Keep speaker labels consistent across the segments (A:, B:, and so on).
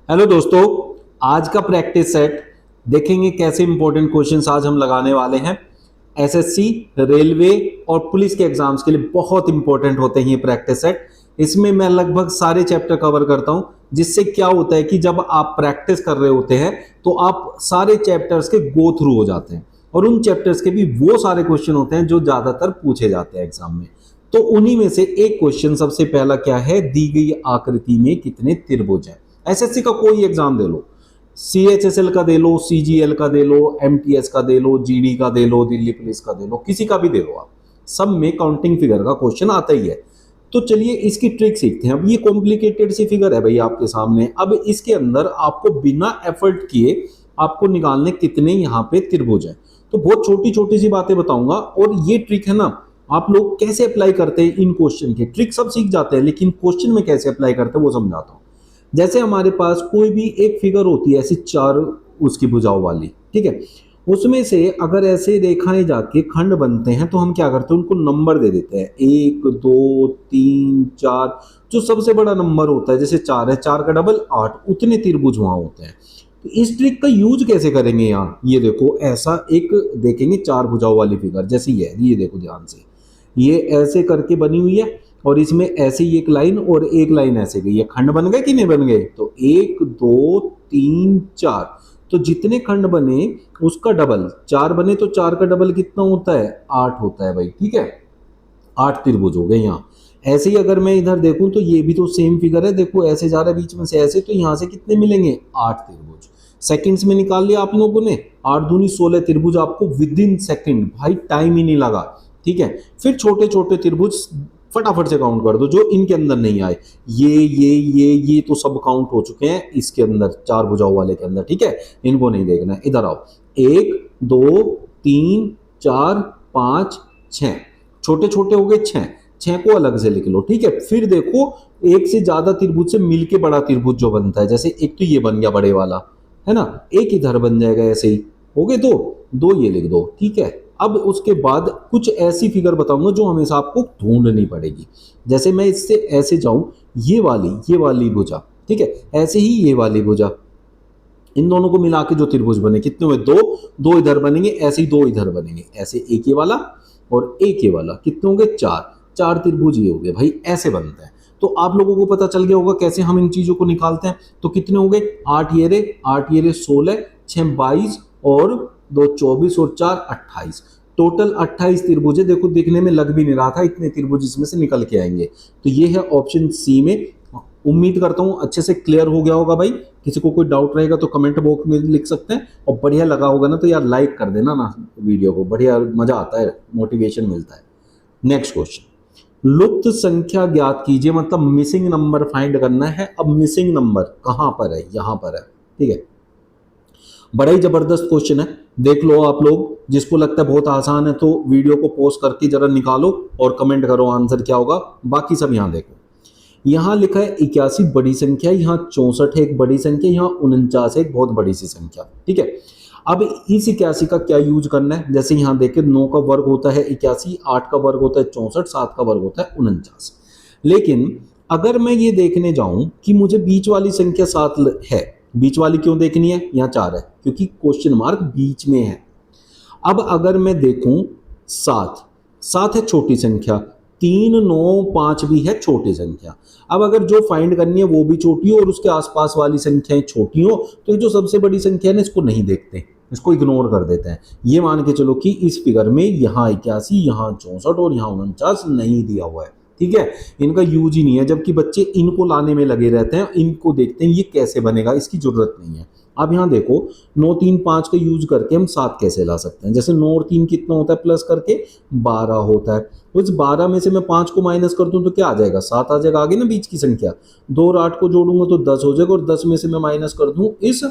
A: Hello दोस्तों। आज का प्रैक्टिस सेट देखेंगे कैसे इंपॉर्टेंट क्वेश्चंस आज हम लगाने वाले हैं। एसएससी, रेलवे और पुलिस के एग्जाम्स के लिए बहुत इंपॉर्टेंट होते हैं ये प्रैक्टिस सेट। इसमें मैं लगभग सारे चैप्टर कवर करता हूं, जिससे क्या होता है कि जब आप प्रैक्टिस कर रहे होते हैं तो आप सारे चैप्टर्स के गो थ्रू हो जाते हैं और उन चैप्टर्स के भी वो सारे क्वेश्चन होते हैं जो ज्यादातर पूछे जाते हैं एग्जाम में। तो उन्हीं में से एक क्वेश्चन सबसे पहला क्या है, दी गई आकृति में कितने त्रिभुज हैं। एसएससी का कोई एग्जाम दे लो, सीएचएसएल का दे लो, सीजीएल का दे लो, एमटीएस का दे लो, जीडी का दे लो, दिल्ली पुलिस का दे लो, किसी का भी दे लो, आप सब में काउंटिंग फिगर का क्वेश्चन आता ही है। तो चलिए इसकी ट्रिक सीखते हैं। अब ये कॉम्प्लिकेटेड सी फिगर है भाई आपके सामने। अब इसके अंदर आपको बिना एफर्ट किए आपको निकालने कितने यहाँ पे त्रिभुज हैं। तो बहुत छोटी छोटी सी बातें बताऊंगा और ये ट्रिक है ना, आप लोग कैसे अप्लाई करते हैं इन क्वेश्चन की। ट्रिक सब सीख जाते हैं लेकिन क्वेश्चन में कैसे अप्लाई करते हैं वो समझाता हूं। जैसे हमारे पास कोई भी एक फिगर होती है ऐसी चार उसकी भुजाओं वाली, ठीक है। उसमें से अगर ऐसे रेखाएं जाके खंड बनते हैं तो हम क्या करते हैं, उनको नंबर दे देते हैं, 1 2 3 4। जो सबसे बड़ा नंबर होता है जैसे 4 है, 4 का डबल 8, उतने त्रिभुज वहां होते हैं। तो इस ट्रिक का यूज कैसे करेंगे यहाँ, ये देखो ऐसा एक देखेंगे चार भुजाओं वाली फिगर जैसे ये देखो ध्यान से, ये ऐसे करके बनी हुई है और इसमें ऐसे ही एक लाइन और एक लाइन ऐसे गई है। खंड बन गए कि नहीं बन गए? तो 1 2 3 4, तो जितने खंड बने उसका डबल, 4 बने तो 4 का डबल कितना होता है, 8 होता है भाई, ठीक है। 8 त्रिभुज हो गए यहाँ। ऐसे ही अगर मैं इधर देखूं तो ये भी तो सेम फिगर है, देखो ऐसे जा रहा है बीच में से ऐसे, तो यहाँ से कितने मिलेंगे, 8 त्रिभुज। सेकंड्स में निकाल लिया आप लोगों ने, 8 दूनी 16 त्रिभुज आपको विद इन सेकंड, भाई टाइम ही नहीं लगा, ठीक है। फिर छोटे छोटे त्रिभुज फटाफट से काउंट कर दो जो इनके अंदर नहीं आए। ये तो सब काउंट हो चुके हैं इसके अंदर, चार भुजाओं वाले के अंदर, ठीक है। इनको नहीं देखना है, इधर आओ। 1 2 3 4 5 6, छोटे छोटे हो गए 6, 6 को अलग से लिख लो, ठीक है। फिर देखो एक से ज्यादा त्रिभुज से मिलके बड़ा त्रिभुज जो बनता है, जैसे एक तो ये बन गया बड़े वाला, है ना, एक इधर बन जाएगा, ऐसे ही हो गए दो, दो ये लिख दो, ठीक है। अब उसके बाद कुछ ऐसी फिगर बताऊंगा जो हमेशा आपको ढूंढनी पड़ेगी। जैसे मैं इससे ऐसे जाऊं, ये वाली भुजा, ठीक है, ऐसे ही ये वाली भुजा, इन दोनों को मिला के जो त्रिभुज बने कितने हुए, दो, दो इधर बनेंगे, ऐसे ही दो इधर बनेंगे, ऐसे एक ये वाला और एक ये वाला, कितने होंगे, चार। चार त्रिभुज ये हो गए भाई, ऐसे बनते हैं। तो आप लोगों को पता चल गया होगा कैसे हम इन चीजों को निकालते हैं। तो कितने हो गए, 8 ये रे 16, 6 22 और 2 24 और 4 28, टोटल 28 त्रिभुज है। देखो दिखने में लग भी नहीं रहा था इतने त्रिभुज इसमें से निकल के आएंगे। तो ये है ऑप्शन सी में। उम्मीद करता हूं अच्छे से क्लियर हो गया होगा भाई। किसी को कोई डाउट रहेगा तो कमेंट बॉक्स में लिख सकते हैं, और बढ़िया लगा होगा ना तो यार लाइक कर देना ना वीडियो को, बढ़िया मजा आता है, मोटिवेशन मिलता है। नेक्स्ट क्वेश्चन, लुप्त संख्या ज्ञात कीजिए, मतलब मिसिंग नंबर फाइंड करना है। अब मिसिंग नंबर कहां पर है, यहां पर है, ठीक है। बड़ा ही जबरदस्त क्वेश्चन है, देख लो आप लोग। जिसको लगता है बहुत आसान है तो वीडियो को पॉज करके जरा निकालो और कमेंट करो आंसर क्या होगा। बाकी सब यहां देखो, यहां लिखा है 81 बड़ी संख्या, यहां 64 है एक बड़ी संख्या, यहां 49 है एक बहुत बड़ी सी संख्या, ठीक है। अब इस 81 का क्या यूज करना है, जैसे यहां देखे 9 का वर्ग होता है 81, 8 का वर्ग होता है 64, 7 का वर्ग होता है 49। लेकिन अगर मैं ये देखने जाऊं कि मुझे बीच वाली संख्या 7 है, बीच वाली क्यों देखनी है, यहां 4 है क्योंकि क्वेश्चन मार्क बीच में है। अब अगर मैं देखूं 7, 7 है छोटी संख्या, 3 9 5 भी है छोटी संख्या। अब अगर जो फाइंड करनी है वो भी छोटी हो और उसके आसपास वाली संख्याएं छोटी हो, तो जो सबसे बड़ी संख्या है ना इसको नहीं देखते, इसको इग्नोर कर देते हैं। ये मान के चलो कि इस फिगर में यहाँ 81, यहाँ 64 और यहाँ 49 नहीं दिया हुआ है, ठीक है। इनका यूज ही नहीं है, जबकि बच्चे इनको लाने में लगे रहते हैं, इनको देखते हैं ये कैसे बनेगा, इसकी जरूरत नहीं है। अब यहाँ देखो 9 3 5 का यूज करके हम 7 कैसे ला सकते हैं। जैसे 9 और 3 कितना होता है, प्लस करके 12 होता है। तो इस 12 में से मैं 5 को माइनस कर दूं तो क्या आ जाएगा, 7 आ जाएगा, आगे ना बीच की संख्या। 2 और 8 को जोड़ूंगा तो 10 हो जाएगा, और 10 में से मैं माइनस कर दूं इस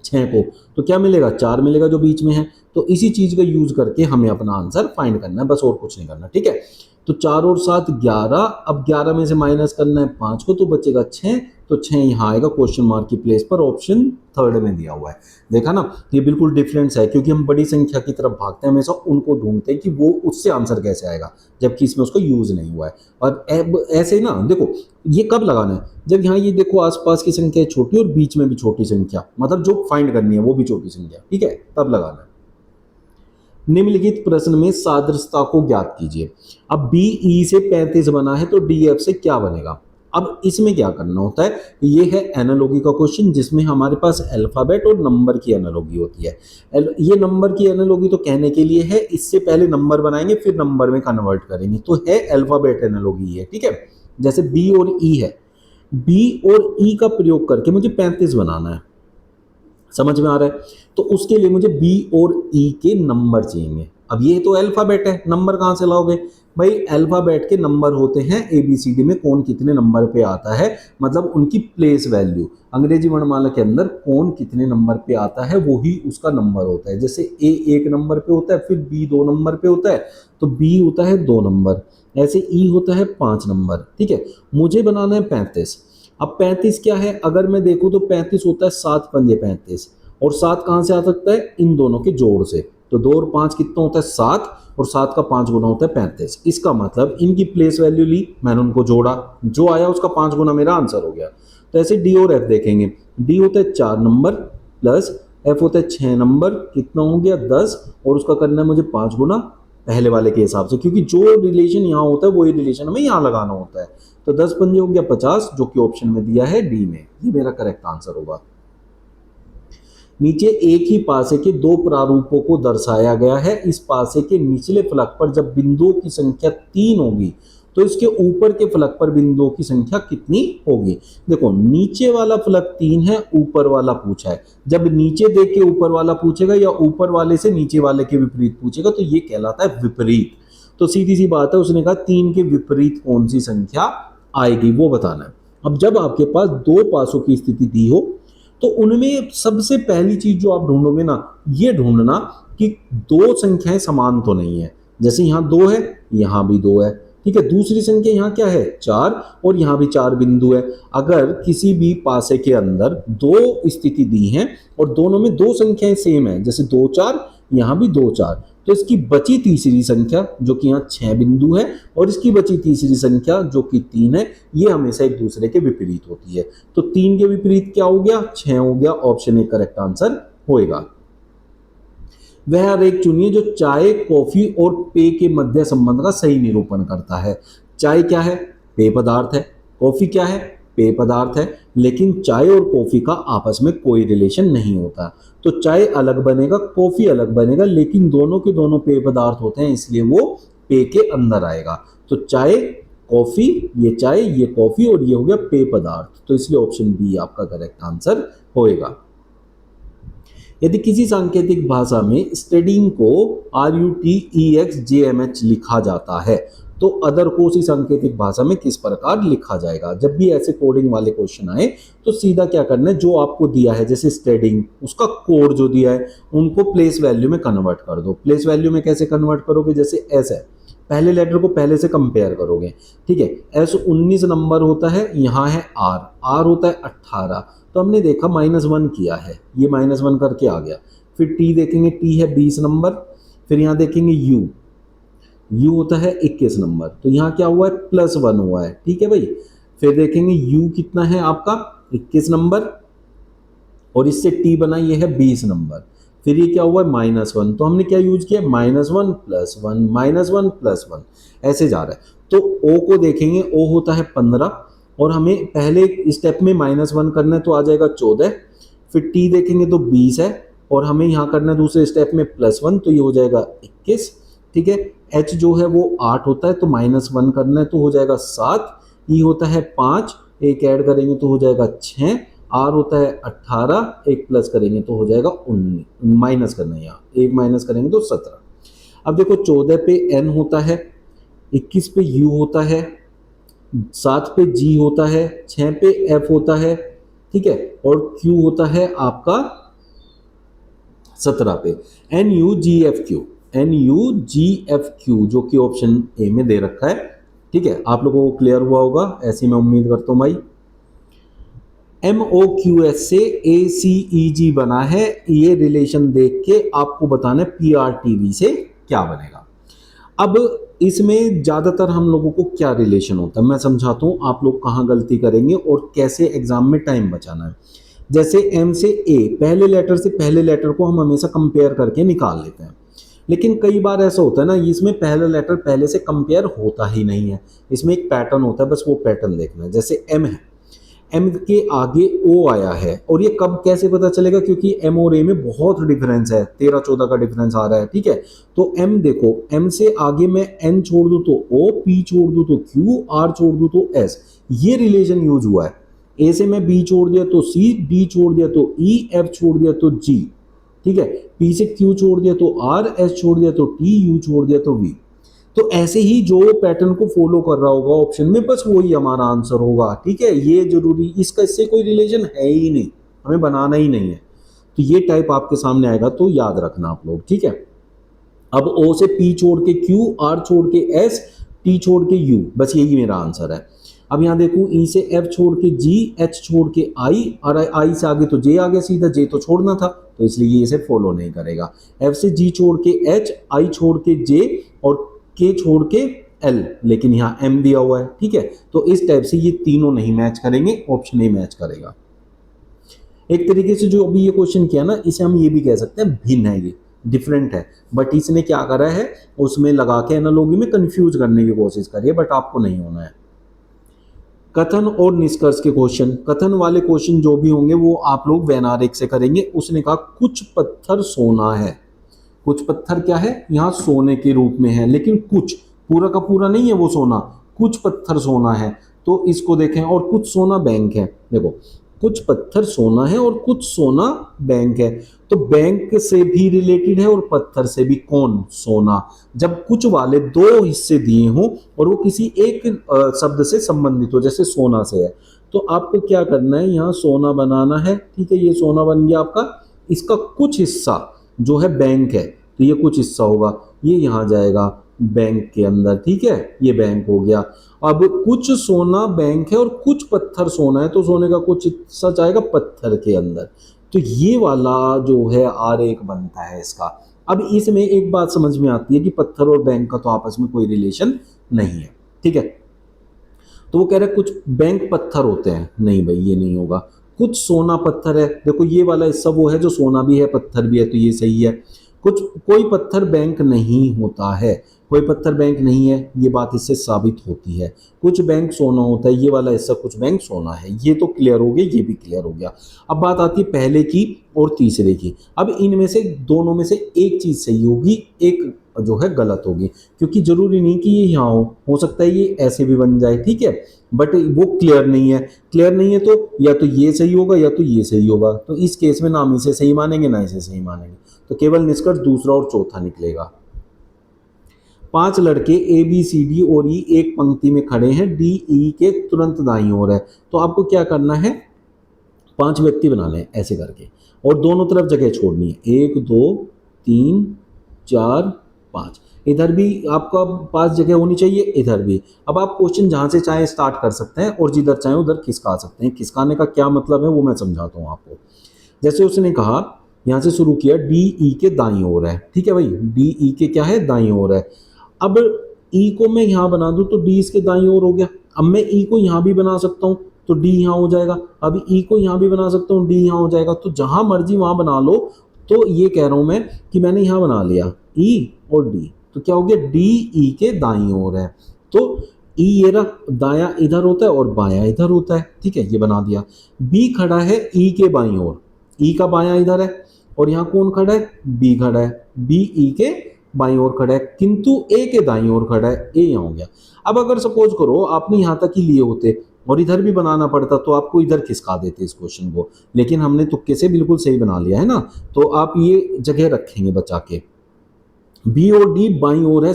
A: 6 को तो क्या मिलेगा, 4 मिलेगा जो बीच में है। तो इसी चीज का यूज करके हमें अपना आंसर फाइंड करना है, बस और कुछ नहीं करना, ठीक है। तो 4 और 7 11, अब 11 में से माइनस करना है 5 को तो बचेगा 6, तो 6 यहाँ आएगा क्वेश्चन मार्क की प्लेस पर, ऑप्शन थर्ड में दिया हुआ है। देखा ना, ये बिल्कुल डिफरेंस है, क्योंकि हम बड़ी संख्या की तरफ भागते हैं हमेशा, उनको ढूंढते हैं कि वो उससे आंसर कैसे आएगा, जबकि इसमें उसका यूज नहीं हुआ है। और ऐसे ही ना देखो, ये कब लगाना है, जब यहाँ ये देखो आसपास की संख्या छोटी और बीच में भी छोटी संख्या, मतलब जो फाइंड करनी है वो भी छोटी संख्या, ठीक है, तब लगाना है। निम्नलिखित प्रश्न में सादृश्यता को ज्ञात कीजिए। अब बी ई से 35 बना है तो डी एफ से क्या बनेगा। अब इसमें क्या करना होता है, ये है एनालॉजी का क्वेश्चन, जिसमें हमारे पास अल्फाबेट और नंबर की एनालॉजी होती है। ये नंबर की एनालॉजी तो कहने के लिए है, इससे पहले नंबर बनाएंगे फिर नंबर में कन्वर्ट करेंगे, तो है अल्फाबेट एनालॉजी है, ठीक है। जैसे बी और ई है, बी और ई का प्रयोग करके मुझे 35 बनाना है, समझ में आ रहा है। तो उसके लिए मुझे बी और ई के नंबर चाहिए। अब ये तो अल्फाबेट है, नंबर कहाँ से लाओगे भाई, अल्फाबेट के नंबर होते हैं एबीसीडी में, कौन कितने नंबर पे आता है, मतलब उनकी प्लेस वैल्यू। अंग्रेजी वर्णमाला के अंदर कौन कितने नंबर पे आता है वो ही उसका नंबर होता है। जैसे ए 1 नंबर पे होता है, फिर बी 2 नंबर पे होता है, तो बी होता है 2 नंबर, ऐसे ई होता है 5 नंबर, ठीक है। मुझे बनाना है 35। अब 35 क्या है, अगर मैं देखूं तो 35 होता है 7 पंजे 35, और 7 कहां से आ सकता है, इन दोनों के जोड़ से। तो 2 और 5 कितना होता है 7, और 7 का 5 गुना होता है 35। इसका मतलब इनकी प्लेस वैल्यू ली, मैंने उनको जोड़ा, जो आया उसका 5 गुना मेरा आंसर हो गया। तो ऐसे डी और एफ देखेंगे, डी होता है 4 नंबर प्लस एफ होता है 6 नंबर, कितना हो गया 10, और उसका करना है मुझे 5 गुना पहले वाले के हिसाब से, क्योंकि जो रिलेशन यहाँ होता है वही रिलेशन हमें यहाँ लगाना होता है। तो 10 पंजे हो गया 50, जो कि ऑप्शन में दिया है डी में, ये मेरा करेक्ट आंसर होगा। नीचे एक ही पासे के दो प्रारूपों को दर्शाया गया है। इस पासे के निचले फलक पर जब बिंदुओं की संख्या 3 होगी तो इसके ऊपर के फलक पर बिंदुओं की संख्या कितनी होगी। देखो, नीचे वाला फलक 3 है, ऊपर वाला पूछा है। जब नीचे देख के ऊपर वाला पूछेगा या ऊपर वाले से नीचे वाले के विपरीत पूछेगा तो ये कहलाता है विपरीत। तो सीधी सी बात है, उसने कहा 3 के विपरीत कौन सी संख्या आएगी वो बताना है। अब जब आपके पास दो पासों की स्थिति दी हो तो उनमें सबसे पहली चीज जो आप ढूंढोगे ना, ये ढूंढना कि दो संख्याएं समान तो नहीं है। जैसे यहां 2 है, यहां भी 2 है, ठीक है। दूसरी संख्या यहां क्या है 4, और यहां भी 4 बिंदु है। अगर किसी भी पासे के अंदर दो स्थिति दी है और दोनों में दो संख्याएं सेम है, जैसे 2 4, यहां भी 2 4, तो इसकी बची तीसरी संख्या जो कि यहाँ 6 बिंदु है और इसकी बची तीसरी संख्या जो कि 3 है, ये हमेशा एक दूसरे के विपरीत होती है। तो 3 के विपरीत क्या हो गया, 6 हो गया। ऑप्शन ए करेक्ट आंसर होएगा। वह आरेख चुनिए जो चाय, कॉफी और पेय के मध्य संबंध का सही निरूपण करता है। चाय क्या है, पेय पदार्थ है। कॉफी क्या है, पेय पदार्थ है। लेकिन चाय और कॉफी का आपस में कोई रिलेशन नहीं होता। तो चाय अलग बनेगा, कॉफी अलग बनेगा, लेकिन दोनों के दोनों पेय पदार्थ होते हैं, इसलिए वो पेय के अंदर आएगा। तो चाय, कॉफी, ये चाय, ये कॉफी, और ये हो गया पेय पदार्थ। तो इसलिए ऑप्शन बी आपका करेक्ट आंसर होएगा। यदि किसी सांकेतिक भाषा में स्टडिंग को RUTEXJMH लिखा जाता है तो अदर को उसी सांकेतिक भाषा में किस प्रकार लिखा जाएगा। जब भी ऐसे कोडिंग वाले क्वेश्चन आए तो सीधा क्या करना है, जो आपको दिया है जैसे स्टडिंग, उसका कोड जो दिया है उनको प्लेस वैल्यू में कन्वर्ट कर दो। प्लेस वैल्यू में कैसे कन्वर्ट करोगे, जैसे एस है, पहले लेटर को पहले से कंपेयर करोगे, ठीक है। एस 19 नंबर होता है, यहाँ है आर होता है 18, तो हमने देखा -1 किया है, ये -1 करके आ गया। फिर टी देखेंगे, टी है 20 नंबर। फिर यहाँ देखेंगे यू होता है 21 नंबर, तो यहाँ क्या हुआ है +1 हुआ है, ठीक है भाई। फिर देखेंगे यू कितना है आपका 21 नंबर, और इससे टी बना ये है 20 नंबर। फिर ये क्या हुआ है -1, तो हमने क्या यूज किया -1 +1 -1 +1, ऐसे जा रहा है। तो ओ को देखेंगे, ओ होता है 15, और हमें पहले स्टेप में -1 करना है तो आ जाएगा 14। फिर टी देखेंगे तो 20 है, और हमें यहाँ करना है दूसरे स्टेप में +1, तो ये हो जाएगा 21, ठीक है। एच जो है वो 8 होता है, तो -1 करना है तो हो जाएगा 7। ई होता है 5, एक ऐड करेंगे तो हो जाएगा 6। आर होता है 18, एक प्लस करेंगे तो हो जाएगा 19, माइनस करना है, यहाँ एक माइनस करेंगे तो 17। अब देखो 14 पे एन होता है, 21 पे यू होता है, 7 पे जी होता है, 6 पे एफ होता है, ठीक है, और क्यू होता है आपका 17 पे NUGFQ। NUGFQ, जो कि ऑप्शन ए में दे रखा है। ठीक है, आप लोगों को क्लियर हुआ होगा, ऐसी मैं उम्मीद करता हूं भाई। MOQS से ACEG बना है, ये रिलेशन देख के आपको बताना है PRTV से क्या बनेगा। अब इसमें ज्यादातर हम लोगों को क्या रिलेशन होता है मैं समझाता हूं, आप लोग कहां गलती करेंगे और कैसे एग्जाम में टाइम बचाना है। जैसे M से A, पहले लेटर से पहले लेटर को हम हमेशा कंपेयर करके निकाल लेते हैं, लेकिन कई बार ऐसा होता है ना, इसमें पहला लेटर पहले से कंपेयर होता ही नहीं है, इसमें एक पैटर्न होता है, बस वो पैटर्न देखना है। जैसे M है, M के आगे O आया है, और ये कब कैसे पता चलेगा, क्योंकि M और A में बहुत डिफरेंस है, 13-14 का डिफरेंस आ रहा है। ठीक है, तो M देखो, M से आगे मैं N छोड़ दूं तो O, P छोड़ दूं तो Q, R छोड़ दूं तो S, ये रिलेशन यूज हुआ है। A से मैं B छोड़ दिया तो C, D छोड़ दिया तो E, F छोड़ दिया तो G। ठीक है, P से Q छोड़ दिया तो R, S छोड़ दिया तो T, U छोड़ दिया तो V। तो ऐसे ही जो पैटर्न को फॉलो कर रहा होगा ऑप्शन में, बस वही हमारा आंसर होगा। ठीक है, ये जरूरी, इसका इससे कोई रिलेशन है ही नहीं, हमें बनाना ही नहीं है। तो ये टाइप आपके सामने आएगा तो याद रखना आप लोग। ठीक है, अब O से P छोड़ के Q, R छोड़ के S, T छोड़ के U, बस यही मेरा आंसर है। अब यहाँ देखूं, E से F छोड़ के G, H छोड़ के I, और I से आगे तो J आ गया सीधा, J तो छोड़ना था, तो इसलिए ये इसे फॉलो नहीं करेगा। F से G छोड़ के H, I छोड़ के J, और K छोड़ के L, लेकिन यहाँ M दिया हुआ है। ठीक है, तो इस टाइप से ये तीनों नहीं मैच करेंगे, ऑप्शन नहीं मैच करेगा। एक तरीके से जो अभी ये क्वेश्चन किया ना, इसे हम ये भी कह सकते हैं भिन्न है, ये डिफरेंट है, बट इसने क्या करा है, उसमें लगा के एनालॉजी में कंफ्यूज करने की कोशिश करी है, बट आपको नहीं होना है। कथन और निष्कर्ष के क्वेश्चन, कथन वाले क्वेश्चन जो भी होंगे वो आप लोग वैनारिक से करेंगे। उसने कहा कुछ पत्थर सोना है, कुछ पत्थर क्या है, यहाँ सोने के रूप में है, लेकिन कुछ, पूरा का पूरा नहीं है वो सोना, कुछ पत्थर सोना है। तो इसको देखें, और कुछ सोना बैंक है, देखो कुछ पत्थर सोना है और कुछ सोना बैंक है, तो बैंक से भी रिलेटेड है और पत्थर से भी। कौन? सोना। जब कुछ वाले दो हिस्से दिए हों और वो किसी एक शब्द से संबंधित हो, जैसे सोना से है, तो आपको क्या करना है, यहाँ सोना बनाना है। ठीक है, ये सोना बन गया आपका, इसका कुछ हिस्सा जो है बैंक है, तो ये कुछ हिस्सा होगा, ये यहाँ जाएगा बैंक के अंदर। ठीक है, ये बैंक हो गया। अब कुछ सोना बैंक है और कुछ पत्थर सोना है, तो सोने का कुछ हिस्सा जाएगा पत्थर के अंदर। तो ये वाला जो है आरेख बनता है इसका। अब इसमें एक बात समझ में आती है कि पत्थर और बैंक का तो आपस में कोई रिलेशन नहीं है। ठीक है, तो वो कह रहे हैं कुछ बैंक पत्थर होते हैं, नहीं भाई ये नहीं होगा। कुछ सोना पत्थर है, देखो ये वाला हिस्सा वो है जो सोना भी है पत्थर भी है, तो ये सही है। कुछ कोई पत्थर बैंक नहीं होता है, कोई पत्थर बैंक नहीं है, ये बात इससे साबित होती है। कुछ बैंक सोना होता है, ये वाला हिस्सा कुछ बैंक सोना है, ये तो क्लियर हो गया, ये भी क्लियर हो गया। अब बात आती है पहले की और तीसरे की। अब इनमें से दोनों में से एक चीज सही होगी, एक जो है गलत होगी, क्योंकि जरूरी नहीं कि ये यहाँ हो सकता है ये ऐसे भी बन जाए। ठीक है, बट वो क्लियर नहीं है, क्लियर नहीं है तो या तो ये सही होगा या तो ये सही होगा। तो इस केस में ना हम इसे सही मानेंगे ना इसे सही मानेंगे, तो केवल निष्कर्ष दूसरा और चौथा निकलेगा। 5 लड़के ए बी सी डी और ई एक पंक्ति में खड़े हैं, डी ई के तुरंत दाईं ओर है। तो आपको क्या करना है, 5 व्यक्ति बनाने हैं ऐसे करके, और दोनों तरफ जगह छोड़नी है, 1 2 3 4 5। इधर भी आपका 5 जगह होनी चाहिए, इधर भी। अब आप क्वेश्चन जहां से चाहे स्टार्ट कर सकते हैं और जिधर चाहे उधर खिसका सकते हैं। खिसकाने का क्या मतलब है वो मैं समझाता हूं आपको। जैसे उसने कहा, यहां से शुरू किया, डी ई के दाईं ओर है। ठीक है भाई, डी ई के क्या है, दाईं ओर है। अब ई को मैं यहां बना दूं तो डी इसके दाईं ओर हो गया। अब मैं ई को यहां भी बना सकता हूं तो डी यहां हो जाएगा। अब ई को यहां भी बना सकता हूं, डी यहां हो जाएगा। तो जहां मर्जी वहां बना लो। तो ये कह रहा हूं मैं कि मैंने यहां बना लिया ई और डी, तो क्या हो गया, डी ई के दाईं ओर है। तो ई ये रहा, दायां इधर होता है और बायां इधर होता है। ठीक है, ये बना दिया। बी खड़ा है ई के बाईं ओर, ई का बायां इधर है, और यहाँ कौन खड़ा है, बी खड़ा है, बी ई के बाईं ओर खड़ा है, किंतु ए के दाईं ओर खड़ा है, ए यहाँ हो गया। अब अगर सपोज करो आपने यहाँ तक ही लिए होते और इधर भी बनाना पड़ता तो आपको इधर खिसका देते इस क्वेश्चन को, लेकिन हमने तुक्के से बिल्कुल सही बना लिया है ना, तो आप ये जगह रखेंगे बचा के। बी और डी बाईं ओर है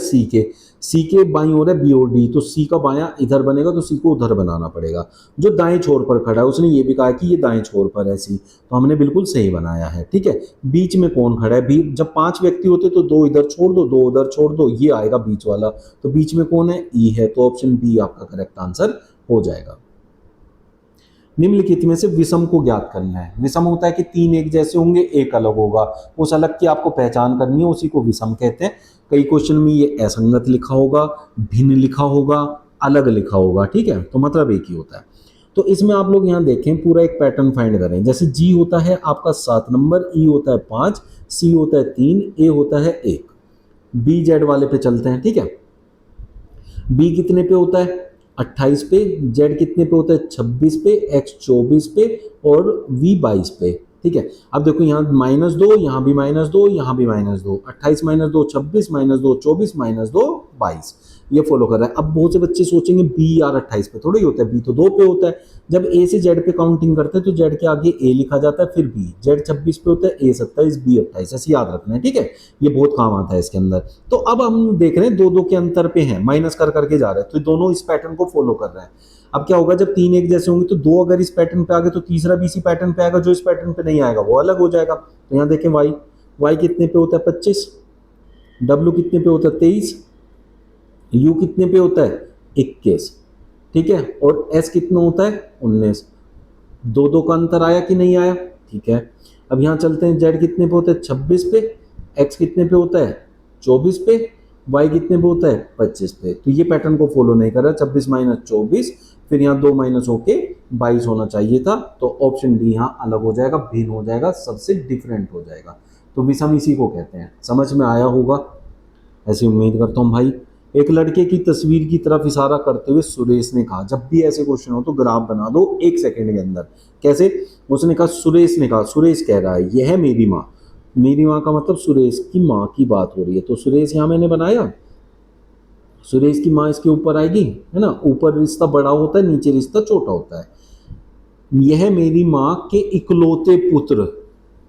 A: सी के बाईं ओर है बी और डी, तो सी का बायां इधर बनेगा तो सी को उधर बनाना पड़ेगा। जो दाएं छोर पर खड़ा है उसने ये भी कहा कि ये दाएं छोर पर है सी, तो हमने बिल्कुल सही बनाया है। ठीक है, बीच में कौन खड़ा है, भी जब 5 व्यक्ति होते तो 2 इधर छोड़ दो 2 उधर छोड़ दो, ये आएगा बीच वाला, तो बीच में कौन है, ई है, तो ऑप्शन बी आपका करेक्ट आंसर हो जाएगा। निम्नलिखित में से विषम को ज्ञात करना है। विषम होता है कि 3 एक जैसे होंगे, एक अलग होगा, उस अलग की आपको पहचान करनी है, उसी को विषम कहते हैं। कई क्वेश्चन में ये असंगत लिखा होगा, भिन्न लिखा होगा, अलग लिखा होगा। ठीक है, तो मतलब एक ही होता है। तो इसमें आप लोग यहाँ देखें, पूरा एक पैटर्न फाइंड करें। जैसे जी होता है आपका 7 नंबर, ई होता है 5, सी होता है 3, ए होता है 1। बी जेड वाले पे चलते हैं। ठीक है, बी कितने पे होता है, 28 पे, जेड कितने पे होता है, 26 पे, एक्स 24 पे और वी 22 पे। ठीक है, अब देखो यहाँ -2, यहाँ भी -2, यहाँ भी -2, 28 -2 26, -2 24, -2 22, ये फॉलो कर रहा है। अब बहुत से बच्चे सोचेंगे बी यार 28 पे थोड़ा ही होता है, बी तो 2 पे होता है। जब ए से जेड पे काउंटिंग करते हैं तो जेड के आगे ए लिखा जाता है, फिर बी, जेड 26 पे होता है, ए 27, बी 28, ऐसे याद रखना है। ठीक है, ये बहुत काम आता है इसके अंदर। तो अब हम देख रहे हैं 2 2 के अंतर पे हैं, माइनस कर करके जा रहे हैं, तो दोनों इस पैटर्न को फॉलो कर रहे हैं। अब क्या होगा, जब 3 एक जैसे होंगे तो 2 अगर इस पैटर्न पे आ गए तो तीसरा भी इसी पैटर्न पे आएगा, जो इस पैटर्न पे नहीं आएगा वो अलग हो जाएगा। तो यहाँ देखें वाई, वाई कितने पे होता है 25, डब्ल्यू कितने पे होता है 23, यू कितने पे होता है 21। ठीक है, और एस कितना होता है 19। 2 2 का अंतर आया कि नहीं आया। ठीक है, अब यहाँ चलते हैं, जेड कितने पे होता है 26 पे, एक्स कितने पे होता है 24 पे, वाई कितने पे होता है 25 पे। तो ये पैटर्न को फॉलो नहीं कर रहा, 26 - 24, फिर यहाँ 2 माइनस होके 22 होना चाहिए था, तो ऑप्शन डी यहाँ अलग हो जाएगा, भिन्न हो जाएगा, सबसे डिफरेंट हो जाएगा। तो विषम इसी को कहते हैं। समझ में आया होगा, ऐसी उम्मीद करता हूँ भाई। एक लड़के की तस्वीर की तरफ इशारा करते हुए सुरेश ने कहा, जब भी ऐसे क्वेश्चन हो तो ग्राफ बना दो 1 सेकंड के अंदर। कैसे, उसने कहा, सुरेश ने कहा, सुरेश कह रहा है यह है मेरी माँ। मेरी माँ का मतलब सुरेश की माँ की बात हो रही है, तो सुरेश यहाँ मैंने बनाया, सुरेश की माँ इसके ऊपर आएगी, है ना, ऊपर रिश्ता बड़ा होता है, नीचे रिश्ता छोटा होता है। यह मेरी माँ के इकलौते पुत्र,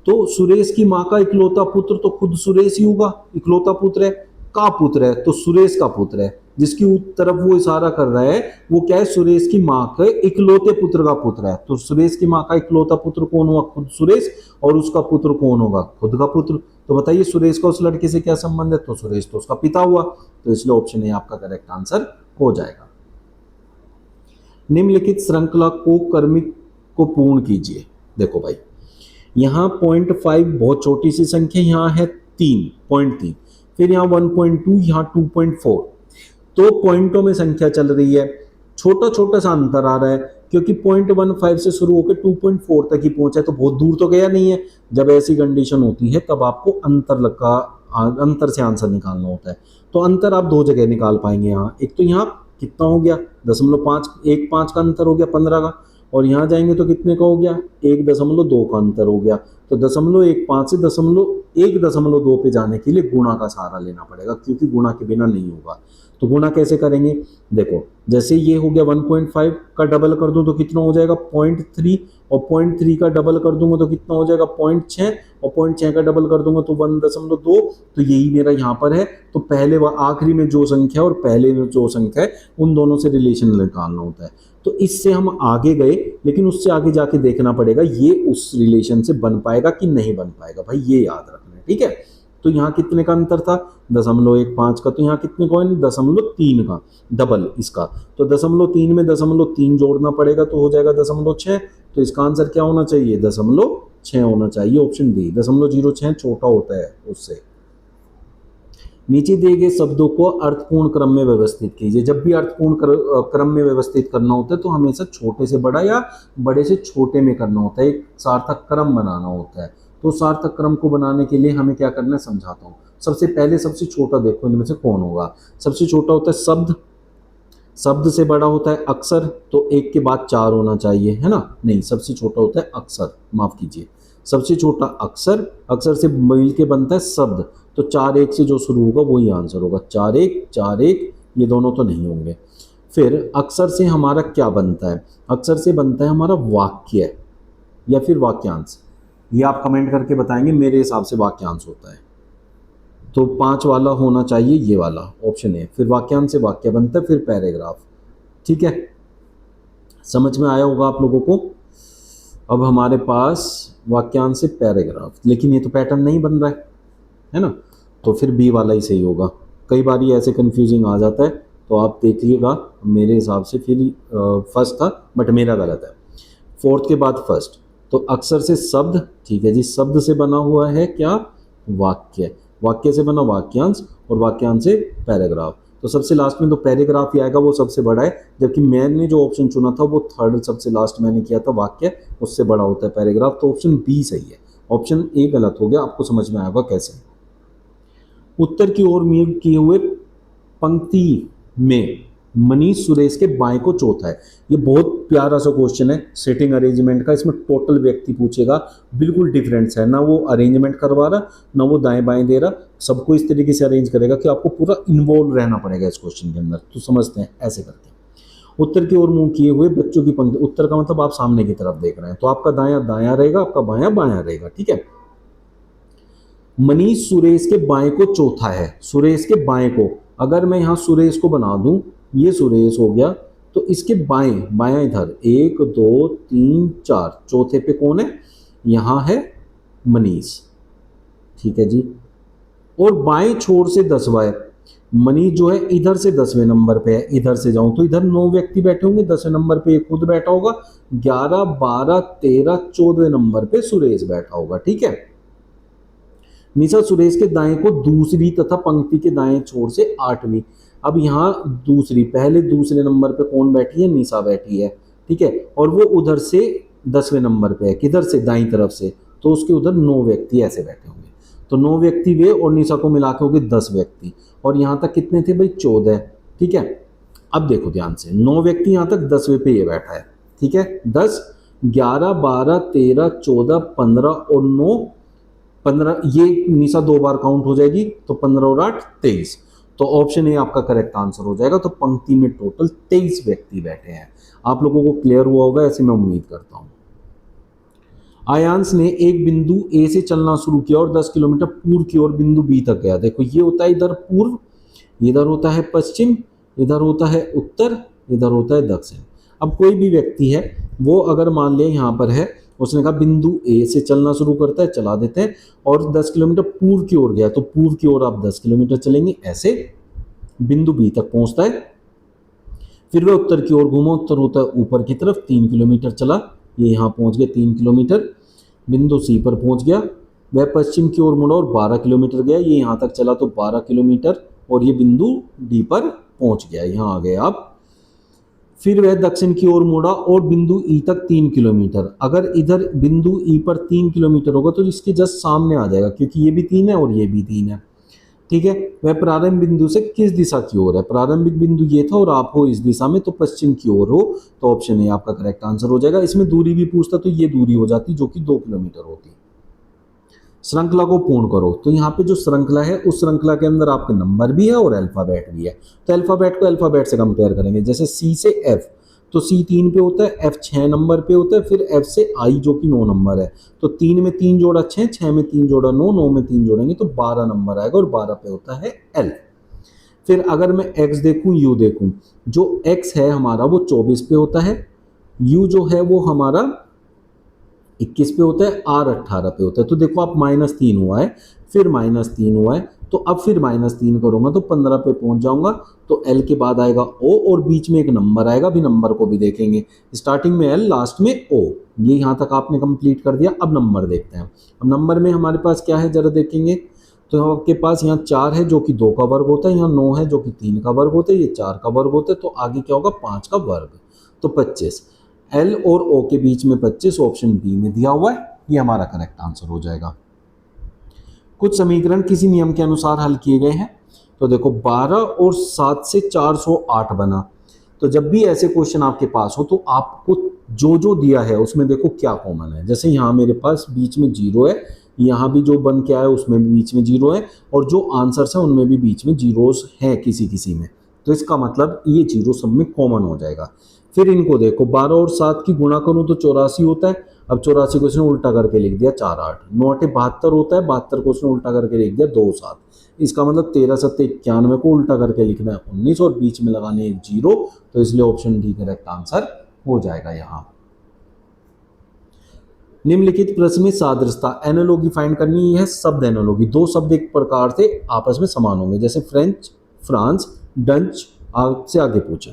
A: तो सुरेश की माँ का इकलौता पुत्र तो खुद सुरेश ही होगा, इकलौता पुत्र है, का पुत्र है तो सुरेश का पुत्र है। जिसकी तरफ वो इशारा कर रहा है वो क्या है, सुरेश की माँ के इकलौते पुत्र का पुत्र है। तो सुरेश की माँ का इकलौता पुत्र कौन हुआ, खुद सुरेश, और उसका पुत्र कौन होगा, खुद का पुत्र। तो बताइए सुरेश का उस लड़के से क्या संबंध है, तो सुरेश तो उसका पिता हुआ, तो इसलिए ऑप्शन ए आपका करेक्ट आंसर हो जाएगा। निम्नलिखित श्रृंखला को क्रमिक को पूर्ण कीजिए। देखो भाई, यहाँ 0.5 बहुत छोटी सी संख्या, यहाँ है 3.3, फिर यहाँ 1.2, यहाँ 2.4, तो पॉइंटों में संख्या चल रही है, छोटा छोटा सा अंतर आ रहा है, क्योंकि 0.15 से शुरू होकर 2.4 तक ही पहुंचा है, तो बहुत दूर तो गया नहीं है। जब ऐसी कंडीशन होती है तब आपको अंतर से आंसर निकालना होता है। तो अंतर आप 2 जगह निकाल पाएंगे। यहाँ एक तो यहाँ कितना हो गया 0.5, 1.5 का अंतर हो गया 15 का, और यहाँ जाएंगे तो कितने का हो गया 1.2 का अंतर हो गया। तो 0.15 से 1.2 पे जाने के लिए गुणा का सहारा लेना पड़ेगा, क्योंकि गुणा के बिना नहीं होगा। तो गुणा कैसे करेंगे, देखो जैसे ये हो गया 1.5 का डबल कर दूं तो कितना हो जाएगा 0.3, और 0.3 का डबल कर दूंगा तो कितना हो जाएगा 0.6, और 0.6 का डबल कर दूंगा तो 1.2। तो यही मेरा यहाँ पर है। तो पहले व आखिरी में जो संख्या और पहले में जो संख्या है उन दोनों से रिलेशन निकालना होता है। तो इससे हम आगे गए, लेकिन उससे आगे जाके देखना पड़ेगा ये उस रिलेशन से बन पाएगा कि नहीं बन पाएगा, भाई ये याद रखना है। ठीक है, तो यहाँ कितने का अंतर था 0.15 का, तो यहाँ कितने का 0.3 का डबल इसका, तो 0.3 में 0.3 जोड़ना पड़ेगा तो हो जाएगा 0.6। तो इसका आंसर क्या होना चाहिए 0.6 होना चाहिए, ऑप्शन डी 0.06 छोटा होता है उससे। नीचे दिए गए शब्दों को अर्थपूर्ण क्रम में व्यवस्थित कीजिए। जब भी अर्थपूर्ण क्रम में व्यवस्थित करना होता है तो हमेशा छोटे से बड़ा या बड़े से छोटे में करना होता है, एक सार्थक क्रम बनाना होता है। तो सार्थक क्रम को बनाने के लिए हमें क्या करना है समझाता हूँ। सबसे पहले सबसे छोटा देखो इनमें से कौन होगा। सबसे छोटा होता है शब्द, शब्द से बड़ा होता है अक्षर, तो 1 के बाद 4 होना चाहिए, है ना, नहीं सबसे छोटा होता है अक्षर, माफ कीजिए, सबसे छोटा अक्षर, अक्षर से मिल के बनता है शब्द, तो 4 1 से जो शुरू होगा वही आंसर होगा। 4 1 ये दोनों तो नहीं होंगे। फिर अक्षर से हमारा क्या बनता है, अक्षर से बनता है हमारा वाक्य या फिर वाक्यांश। ये आप कमेंट करके बताएंगे, मेरे हिसाब से वाक्यांश होता है। तो 5 वाला होना चाहिए ये वाला ऑप्शन है। फिर वाक्यांश से वाक्य बनता है, फिर पैराग्राफ। ठीक है, समझ में आया होगा आप लोगों को। अब हमारे पास वाक्यांश से पैराग्राफ, लेकिन ये तो पैटर्न नहीं बन रहा है ना, तो फिर बी वाला ही सही होगा। कई बार ये ऐसे कंफ्यूजिंग आ जाता है, तो आप देखिएगा। मेरे हिसाब से फिर फर्स्ट था, बट मेरा गलत है। फोर्थ के बाद फर्स्ट, तो अक्सर से शब्द, ठीक है जी, शब्द से बना हुआ है क्या, वाक्य, वाक्य से बना वाक्यांश, और वाक्यांश से पैराग्राफ। तो सबसे लास्ट में तो पैराग्राफ ही आएगा, वो सबसे बड़ा है, जबकि मैंने जो ऑप्शन चुना था वो थर्ड सबसे लास्ट मैंने किया था, वाक्य उससे बड़ा होता है पैराग्राफ। तो ऑप्शन बी सही है, ऑप्शन ए गलत हो गया। आपको समझ में आएगा कैसे। उत्तर की ओर मुंह किए हुए पंक्ति में मनीष सुरेश के बाएं को चौथा है। ये बहुत प्यारा सा क्वेश्चन है सेटिंग अरेंजमेंट का। इसमें टोटल व्यक्ति पूछेगा, बिल्कुल डिफरेंस है ना, वो अरेंजमेंट करवा रहा ना वो दाएं बाएं दे रहा, सबको इस तरीके से अरेंज करेगा कि आपको पूरा इन्वॉल्व रहना पड़ेगा इस क्वेश्चन के अंदर। तो समझते हैं ऐसे करके। उत्तर की ओर मुंह किए हुए बच्चों की पंक्ति, उत्तर का मतलब आप सामने की तरफ देख रहे हैं, तो आपका दायां दायां रहेगा, आपका बायां बायां रहेगा। ठीक है, मनीष सुरेश के बाएं को चौथा है। सुरेश के बाएं को, अगर मैं यहाँ सुरेश को बना दूं, ये सुरेश हो गया, तो इसके बाएं, बायां इधर 1 2 3 4, चौथे पे कौन है, यहाँ है मनीष। ठीक है जी, और बाएं छोर से 10वां है। मनीष जो है इधर से 10वें नंबर पे है, इधर से जाऊं तो इधर 9 व्यक्ति बैठे होंगे, 10वें नंबर पे खुद बैठा होगा, 11 12 13 14वें नंबर पे सुरेश बैठा होगा। ठीक है, निशा सुरेश के दाएं को दूसरी तथा पंक्ति के दाएं छोर से 8वीं। अब यहाँ दूसरी, पहले दूसरे नंबर पे कौन बैठी है, निशा बैठी है। ठीक है, और वो उधर से 10वें नंबर पे है, किधर से, दाई तरफ से, तो उसके उधर 9 व्यक्ति ऐसे बैठे होंगे। तो 9 व्यक्ति वे और निशा को मिला के हो गए 10 व्यक्ति, और यहाँ तक कितने थे भाई, 14। ठीक है, अब देखो ध्यान से, 9 व्यक्ति यहाँ तक, 10वें पे ये बैठा है। ठीक है, 10 11 12 13 14 15 और 9 15, ये निशा 2 बार काउंट हो जाएगी, तो 15 और 8 23। तो ऑप्शन ए आपका करेक्ट आंसर हो जाएगा। तो पंक्ति में टोटल 23 व्यक्ति बैठे हैं। आप लोगों को क्लियर हुआ होगा, ऐसे मैं उम्मीद करता हूं। आयांश ने एक बिंदु ए से चलना शुरू किया और 10 किलोमीटर पूर्व की ओर बिंदु बी तक गया। देखो ये होता है इधर पूर्व, इधर होता है पश्चिम, इधर होता है उत्तर, इधर होता है दक्षिण। अब कोई भी व्यक्ति है, वो अगर मान लिया यहाँ पर है, उसने कहा बिंदु ए से चलना शुरू करता है, चला देते हैं, और 10 किलोमीटर पूर्व की ओर गया, तो पूर्व की ओर आप 10 किलोमीटर चलेंगे, ऐसे बिंदु बी तक पहुंचता है। फिर वह उत्तर की ओर घूमा, उत्तर होता है ऊपर की तरफ, 3 किलोमीटर चला, ये यहाँ पहुंच गया 3 किलोमीटर, बिंदु सी पर पहुंच गया। वह पश्चिम की ओर मुड़ा और 12 किलोमीटर गया, ये यहाँ तक चला तो 12 किलोमीटर, और ये बिंदु डी पर पहुंच गया, यहाँ आ गए आप। फिर वह दक्षिण की ओर मुड़ा और बिंदु ई तक 3 किलोमीटर। अगर इधर बिंदु ई पर 3 किलोमीटर होगा तो इसके जस्ट सामने आ जाएगा, क्योंकि ये भी 3 है और ये भी 3 है। ठीक है, वह प्रारंभ बिंदु से किस दिशा की ओर है, प्रारंभिक बिंदु ये था और आप हो इस दिशा में, तो पश्चिम की ओर हो, तो ऑप्शन ए आपका करेक्ट आंसर हो जाएगा। इसमें दूरी भी पूछता तो ये दूरी हो जाती जो कि 2 किलोमीटर होती। श्रृंखला को पूर्ण करो, तो यहाँ पे जो श्रृंखला है उस श्रृंखला के अंदर आपके नंबर भी है और अल्फाबेट भी है। तो अल्फाबेट को अल्फाबेट से कंपेयर करेंगे, जैसे सी से एफ, तो सी 3 पे होता है, एफ 6 नंबर पे होता है, फिर एफ से आई जो कि 9 नंबर है, तो 3 में 3 जोड़ा 6, 6 में 3 जोड़ा 9, 9 में 3 जोड़ेंगे तो 12 नंबर आएगा, और 12 पे होता है एल। फिर अगर मैं एक्स देखूं, यू देखूं, जो एक्स है हमारा वो 24 पे होता है, यू जो है वो हमारा 21 पे होता है, आर 18 पे होता है। तो देखो आप -3 हुआ है, फिर -3 हुआ है, तो अब फिर -3 करूंगा तो 15 पे पहुंच जाऊंगा। तो एल के बाद आएगा ओ, और बीच में एक नंबर आएगा, अभी नंबर को भी देखेंगे। स्टार्टिंग में एल, लास्ट में ओ, ये यहाँ तक आपने कंप्लीट कर दिया। अब नंबर देखते हैं। अब नंबर में हमारे पास क्या है जरा देखेंगे, तो आपके पास यहाँ 4 है जो कि 2 का वर्ग होता है, यहाँ 9 है जो कि 3 का वर्ग होता है, ये 4 का वर्ग होता है, तो आगे क्या होगा 5 का वर्ग, तो 25। एल और ओ के बीच में 25 ऑप्शन बी में दिया हुआ है, ये हमारा करेक्ट आंसर हो जाएगा। कुछ समीकरण किसी नियम के अनुसार हल किए गए हैं, तो देखो 12 और 7 से 408 बना। तो जब भी ऐसे क्वेश्चन आपके पास हो तो आपको जो जो दिया है उसमें देखो क्या कॉमन है। जैसे यहाँ मेरे पास बीच में 0 है, यहाँ भी जो बन के आया उसमें भी बीच में 0 है, और जो आंसर्स हैं उनमें भी बीच में जीरोस हैं किसी किसी में, तो इसका मतलब ये 0 सब में कॉमन हो जाएगा। फिर इनको देखो, 12 और 7 की गुणा करूं तो 84 होता है, अब 84 को इसने उल्टा करके लिख दिया 4 8, 9 8 72 होता है, 72 को उसने उल्टा करके लिख दिया 2 7। इसका मतलब 13 7 91 को उल्टा करके लिखना है 19 और बीच में लगाने एक जीरो, तो इसलिए ऑप्शन डी करेक्ट आंसर हो जाएगा यहाँ। निम्नलिखित प्रश्न में सादृश्यता एनालॉजी फाइंड करनी है। शब्द एनालॉजी, दो शब्द एक प्रकार से आपस में समान होंगे, जैसे फ्रेंच, फ्रांस, डच से आगे पूछे।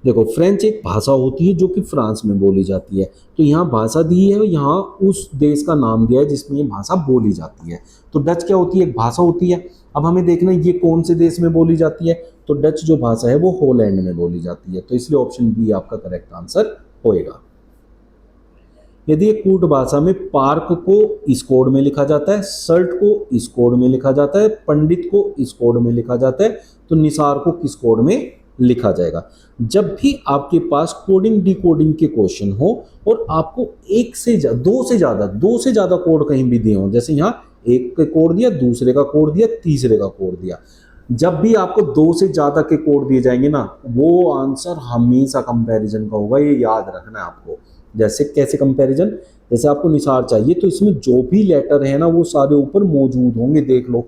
A: देखो फ्रेंच एक भाषा होती है जो कि फ्रांस में बोली जाती है, तो यहाँ भाषा दी है, यहाँ उस देश का नाम दिया है जिसमें ये भाषा बोली जाती है। तो डच क्या होती है, एक भाषा होती है। अब हमें देखना है ये कौन से देश में बोली जाती है, तो डच जो भाषा है वो हॉलैंड में बोली जाती है, तो इसलिए ऑप्शन बी आपका करेक्ट आंसर होएगा। यदि एक कूट भाषा में पार्क को इस कोड में लिखा जाता है, शर्ट को इस कोड में लिखा जाता है, पंडित को इस कोड में लिखा जाता है, तो निसार को किस कोड में लिखा जाएगा। जब भी आपके पास कोडिंग डिकोडिंग के क्वेश्चन हो और आपको दो से ज्यादा कोड कहीं भी दिए हो, जैसे यहाँ एक का कोड दिया, दूसरे का कोड दिया, तीसरे का कोड दिया, जब भी आपको 2 से ज्यादा के कोड दिए जाएंगे ना, वो आंसर हमेशा कंपैरिजन का होगा, ये याद रखना है आपको। जैसे कैसे कंपैरिजन, जैसे आपको निसार चाहिए तो इसमें जो भी लेटर है ना वो सारे ऊपर मौजूद होंगे, देख लो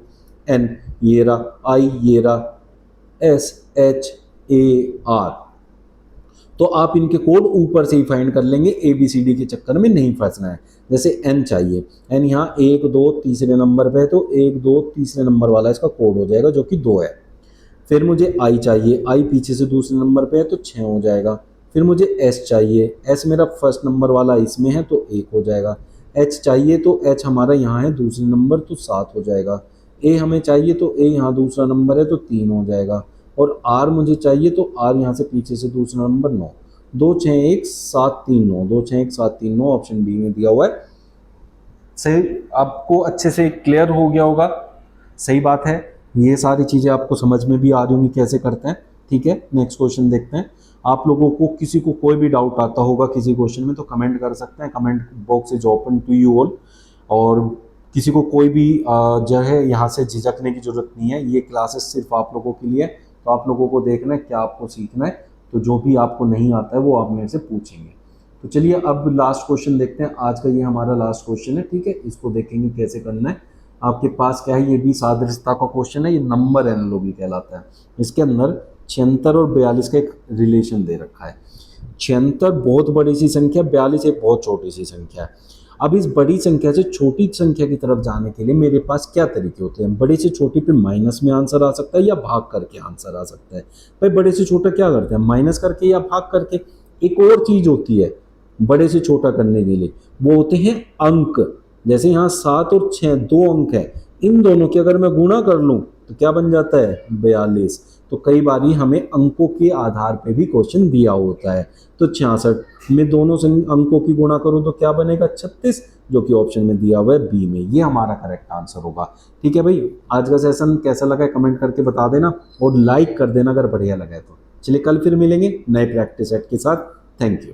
A: एन ये रहा, आई ये रहा, एस एच ए आर, तो आप इनके कोड ऊपर से ही फाइंड कर लेंगे, ए बी सी डी के चक्कर में नहीं फंसना है। जैसे एन चाहिए, एन यहाँ 1 2 तीसरे नंबर पे है, तो 1 2 तीसरे नंबर वाला इसका कोड हो जाएगा जो कि 2 है। फिर मुझे आई चाहिए, आई पीछे से दूसरे नंबर पे है तो 6 हो जाएगा। फिर मुझे एस चाहिए, एस मेरा फर्स्ट नंबर वाला इसमें है तो 1 हो जाएगा। एच चाहिए तो एच हमारा यहाँ है दूसरे नंबर तो 7 हो जाएगा। ए हमें चाहिए तो ए यहाँ दूसरा नंबर है तो 3 हो जाएगा। और आर मुझे चाहिए तो आर यहाँ से पीछे से दूसरा नंबर 9। 2 6 1 7 3 9, 2 6 1 7 3 9 ऑप्शन बी में दिया हुआ है। सही, आपको अच्छे से क्लियर हो गया होगा, सही बात है। ये सारी चीज़ें आपको समझ में भी आ रही होंगी कैसे करते हैं। ठीक है, नेक्स्ट क्वेश्चन देखते हैं। आप लोगों को किसी को कोई भी डाउट आता होगा किसी क्वेश्चन में तो कमेंट कर सकते हैं, comment box is open to you all. और किसी को कोई भी जो है यहाँ से झिझकने की जरूरत नहीं है, ये क्लासेस सिर्फ आप लोगों के लिए, तो आप लोगों को देखना है क्या आपको सीखना है, तो जो भी आपको नहीं आता है वो आप मेरे से पूछेंगे। तो चलिए अब लास्ट क्वेश्चन देखते हैं, आज का ये हमारा लास्ट क्वेश्चन है। ठीक है, इसको देखेंगे कैसे करना है। आपके पास क्या है, ये भी सादृश्यता का क्वेश्चन है, ये नंबर एनालॉजी कहलाता है। इसके अंदर 76 और 42 का एक रिलेशन दे रखा है। 76 बहुत बड़ी सी संख्या, 42 एक बहुत छोटी सी संख्या है। अब इस बड़ी संख्या से छोटी संख्या की तरफ जाने के लिए मेरे पास क्या तरीके होते हैं। बड़े से छोटे पे माइनस में आंसर आ सकता है या भाग करके आंसर आ सकता है। भाई बड़े से छोटा क्या करते हैं, माइनस करके या भाग करके। एक और चीज होती है बड़े से छोटा करने के लिए, वो होते हैं अंक। जैसे यहाँ 7 और 6 2 अंक है, इन दोनों की अगर मैं गुणा कर लूं तो क्या बन जाता है 42। तो कई बार हमें अंकों के आधार पे भी क्वेश्चन दिया होता है। तो 66 में दोनों अंकों की गुणा करूं तो क्या बनेगा 36, जो कि ऑप्शन में दिया हुआ है बी में, ये हमारा करेक्ट आंसर होगा। ठीक है भाई, आज का सेशन कैसा लगा है कमेंट करके बता देना और लाइक कर देना अगर बढ़िया लगा है तो। चलिए कल फिर मिलेंगे नए प्रैक्टिस सेट के साथ। Thank you.